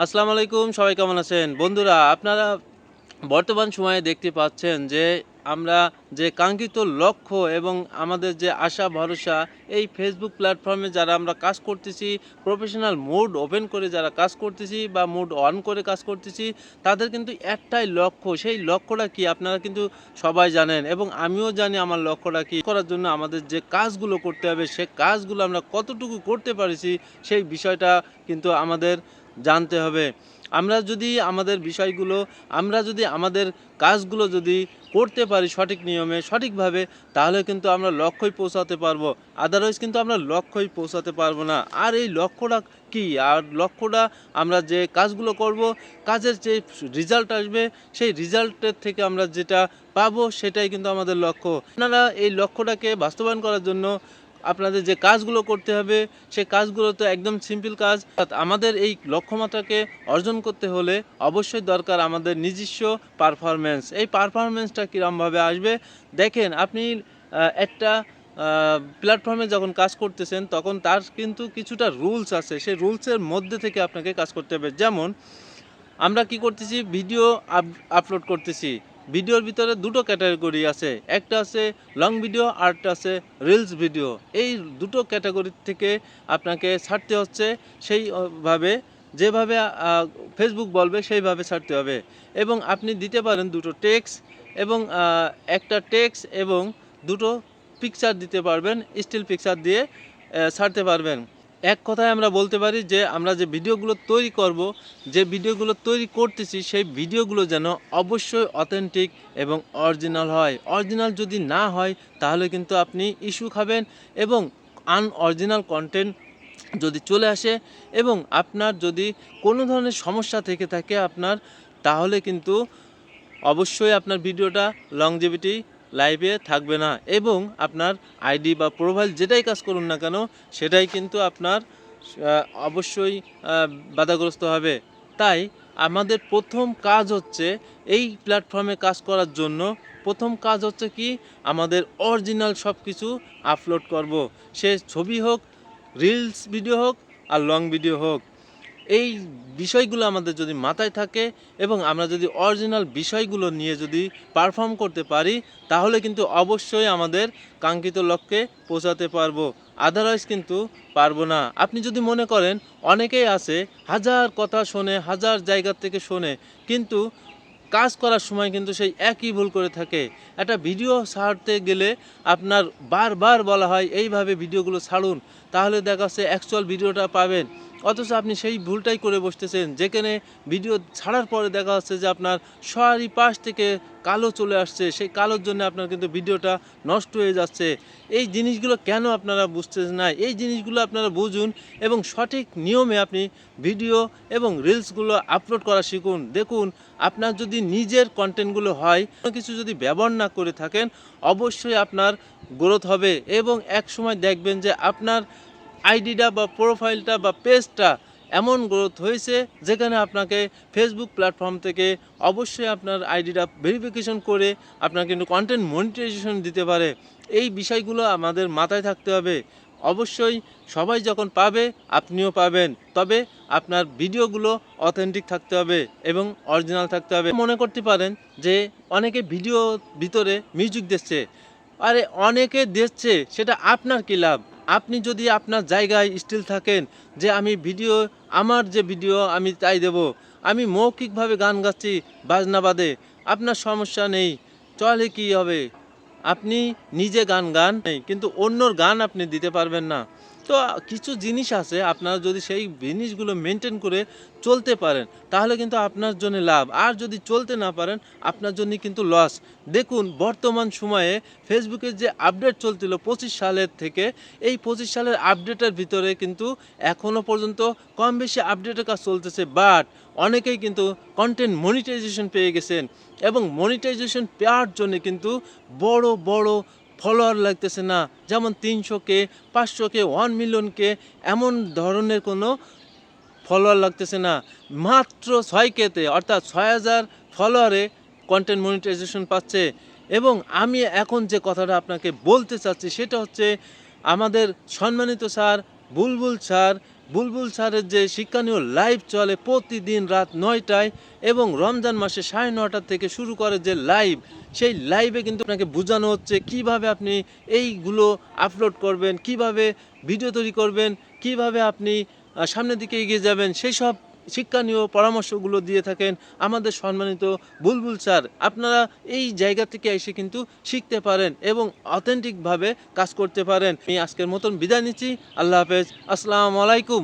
আসসালামু আলাইকুম, সবাই কেমন আছেন? বন্ধুরা, আপনারা বর্তমান সময়ে দেখতে পাচ্ছেন যে আমরা যে কাঙ্ক্ষিত লক্ষ্য এবং আমাদের যে আশা ভরসা এই ফেসবুক প্ল্যাটফর্মে যারা আমরা কাজ করতেছি, প্রফেশনাল মোড ওপেন করে যারা কাজ করতেছি বা মোড অন করে কাজ করতেছি, তাদের কিন্তু একটাই লক্ষ্য। সেই লক্ষ্যটা কি আপনারা কিন্তু সবাই জানেন এবং আমিও জানি আমার লক্ষ্যটা কি। করার জন্য আমাদের যে কাজগুলো করতে হবে সে কাজগুলো আমরা কতটুকু করতে পারছি সেই বিষয়টা কিন্তু আমাদের জানতে হবে। আমরা যদি আমাদের কাজগুলো যদি করতে পারি সঠিক নিয়মে সঠিকভাবে, তাহলে কিন্তু আমরা লক্ষ্যে পৌঁছাতে পারবো। আদারওয়াইজ কিন্তু আমরা লক্ষ্যে পৌঁছাতে পারবো না। আর এই লক্ষ্যটা কি? আর লক্ষ্যটা আমরা যে কাজগুলো করব, কাজের যে রেজাল্ট আসবে সেই রেজাল্টের থেকে আমরা যেটা পাবো সেটাই কিন্তু আমাদের লক্ষ্য। আপনারা এই লক্ষ্যটাকে বাস্তবায়ন করার জন্য আপনাদের যে কাজগুলো করতে হবে সেই কাজগুলো তো একদম সিম্পল কাজ। আমাদের এই লক্ষ্যমাত্রাকে অর্জন করতে হলে অবশ্যই দরকার আমাদের নিজস্ব পারফরমেন্স। এই পারফরমেন্সটা কীরকমভাবে আসবে দেখেন, আপনি একটা প্ল্যাটফর্মে যখন কাজ করতেছেন তখন তার কিন্তু কিছুটা রুলস আছে। সেই রুলসের মধ্যে থেকে আপনাকে কাজ করতে হবে। যেমন আমরা কি করতেছি, ভিডিও আপলোড করতেছি। ভিডিওর ভিতরে দুটো ক্যাটাগরি আছে, একটা আছে লং ভিডিও আর একটা আছে রিলস ভিডিও। এই দুটো ক্যাটাগরি থেকে আপনাকে ছাড়তে হচ্ছে সেইভাবে, যেভাবে ফেসবুক বলবে সেইভাবে ছাড়তে হবে। এবং আপনি দিতে পারেন দুটো টেক্সট এবং একটা টেক্সট এবং দুটো পিকচার দিতে পারবেন, স্টিল পিকচার দিয়ে ছাড়তে পারবেন। এক কথায় আমরা বলতে পারি যে আমরা যে ভিডিওগুলো তৈরি করব, যে ভিডিওগুলো তৈরি করতেছি সেই ভিডিওগুলো যেন অবশ্যই অথেন্টিক এবং অরিজিনাল হয়। অরিজিনাল যদি না হয় তাহলে কিন্তু আপনি ইস্যু খাবেন এবং আনঅরিজিনাল কন্টেন্ট যদি চলে আসে এবং আপনার যদি কোনো ধরনের সমস্যা থেকে থাকে আপনার, তাহলে কিন্তু অবশ্যই আপনার ভিডিওটা লংজিভিটি লাইভে থাকবে না এবং আপনার আইডি বা প্রোফাইল যেটাই কাজ করুন না কেন সেটাই কিন্তু আপনার অবশ্যই বাধাগ্রস্ত হবে। তাই আমাদের প্রথম কাজ হচ্ছে এই প্ল্যাটফর্মে কাজ করার জন্য প্রথম কাজ হচ্ছে কি, আমাদের অরিজিনাল সব কিছু আপলোড করব। সে ছবি হোক, রিলস ভিডিও হোক আর লং ভিডিও হোক। এই বিষয়গুলো আমাদের যদি মাথায় থাকে এবং আমরা যদি অরিজিনাল বিষয়গুলো নিয়ে যদি পারফর্ম করতে পারি, তাহলে কিন্তু অবশ্যই আমাদের কাঙ্ক্ষিত লক্ষ্যে পৌঁছাতে পারবো। আদারওয়াইজ কিন্তু পারবো না। আপনি যদি মনে করেন, অনেকেই আছে হাজার কথা শোনে, হাজার জায়গার থেকে শোনে, কিন্তু কাজ করার সময় কিন্তু সেই একই ভুল করে থাকে। একটা ভিডিও ছাড়তে গেলে আপনার বারবার বলা হয় এইভাবে ভিডিওগুলো ছাড়ুন, তাহলে দেখা যাচ্ছে অ্যাকচুয়াল ভিডিওটা পাবেন। অথচ আপনি সেই ভুলটাই করে বসতেছেন, যেখানে ভিডিও ছাড়ার পরে দেখা যাচ্ছে যে আপনার চারিপাশ থেকে কালো চলে আসছে। সেই কালোর জন্য আপনার কিন্তু ভিডিওটা নষ্ট হয়ে যাচ্ছে। এই জিনিসগুলো কেন আপনারা বুঝতেছেন না? এই জিনিসগুলো আপনারা বুঝুন এবং সঠিক নিয়মে আপনি ভিডিও এবং রিলসগুলো আপলোড করা শিখুন। দেখুন, আপনার যদি নিজের কন্টেন্টগুলো হয়, কোনো কিছু যদি ব্যবহার না করে থাকেন, অবশ্যই আপনার গ্রোথ হবে এবং এক সময় দেখবেন যে আপনার আইডিটা বা প্রোফাইলটা বা পেজটা এমন গ্রোথ হয়েছে যেখানে আপনাকে ফেসবুক প্ল্যাটফর্ম থেকে অবশ্যই আপনার আইডিটা ভেরিফিকেশন করে আপনার কিন্তু কন্টেন্ট মনিটাইজেশন দিতে পারে। এই বিষয়গুলো আমাদের মাথায় থাকতে হবে। অবশ্যই সবাই যখন পাবে আপনিও পাবেন, তবে আপনার ভিডিওগুলো অথেন্টিক থাকতে হবে এবং অরিজিনাল থাকতে হবে। মনে করতে পারেন যে অনেকে ভিডিও ভিতরে মিউজিক দিচ্ছে, আরে অনেকে দিচ্ছে, সেটা আপনার কী লাভ? আপনি যদি আপনার জায়গায় স্টিল থাকেন যে আমার যে ভিডিও আমি তাই দেব, আমি মৌখিকভাবে গান গাচ্ছি বাজনা বাদে, আপনার সমস্যা নেই, চলে কি হবে? আপনি নিজে গান গান নেই, কিন্তু অন্যর গান আপনি দিতে পারবেন না। তো কিছু জিনিস আছে, আপনারা যদি সেই জিনিসগুলো মেনটেন করে চলতে পারেন তাহলে কিন্তু আপনার জন্য লাভ। আর যদি চলতে না পারেন আপনার জন্য কিন্তু লস। দেখুন, বর্তমান সময়ে ফেসবুকের যে আপডেট চলছিল 25 সালের থেকে, এই 25 সালের আপডেটের ভিতরে কিন্তু এখনও পর্যন্ত কম বেশি আপডেটের কাজ চলতেছে, বাট অনেকেই কিন্তু কন্টেন্ট মনিটাইজেশন পেয়ে গেছেন এবং মনিটাইজেশন পাওয়ার জন্য কিন্তু বড় বড় ফলোয়ার লাগতেছে না। যেমন 300K, 500K, 1 মিলিয়নকে এমন ধরনের কোনো ফলোয়ার লাগতেছে না। মাত্র 6K-তে অর্থাৎ 6000 ফলোয়ারে কন্টেন্ট মনিটাইজেশন পাচ্ছে। এবং আমি এখন যে কথাটা আপনাকে বলতে চাচ্ছি সেটা হচ্ছে, আমাদের সম্মানিত স্যার বুলবুল স্যার বুলবুল স্যারের যে শিক্ষণীয় লাইভ চলে প্রতিদিন রাত 9টায় এবং রমজান মাসে 9:30 থেকে শুরু করে যে লাইভ, সেই লাইভে কিন্তু আপনাকে বোঝানো হচ্ছে কিভাবে আপনি এইগুলো আপলোড করবেন, কিভাবে ভিডিও তৈরি করবেন, কিভাবে আপনি সামনের দিকে এগিয়ে যাবেন, সেই সব শিক্ষণীয় পরামর্শগুলো দিয়ে থাকেন আমাদের সম্মানিত বুলবুল স্যার। আপনারা এই জায়গা থেকে এসে কিন্তু শিখতে পারেন এবং অথেন্টিকভাবে কাজ করতে পারেন। আমি আজকের মতন বিদায় নিচ্ছি। আল্লাহ হাফেজ, আসসালামু আলাইকুম।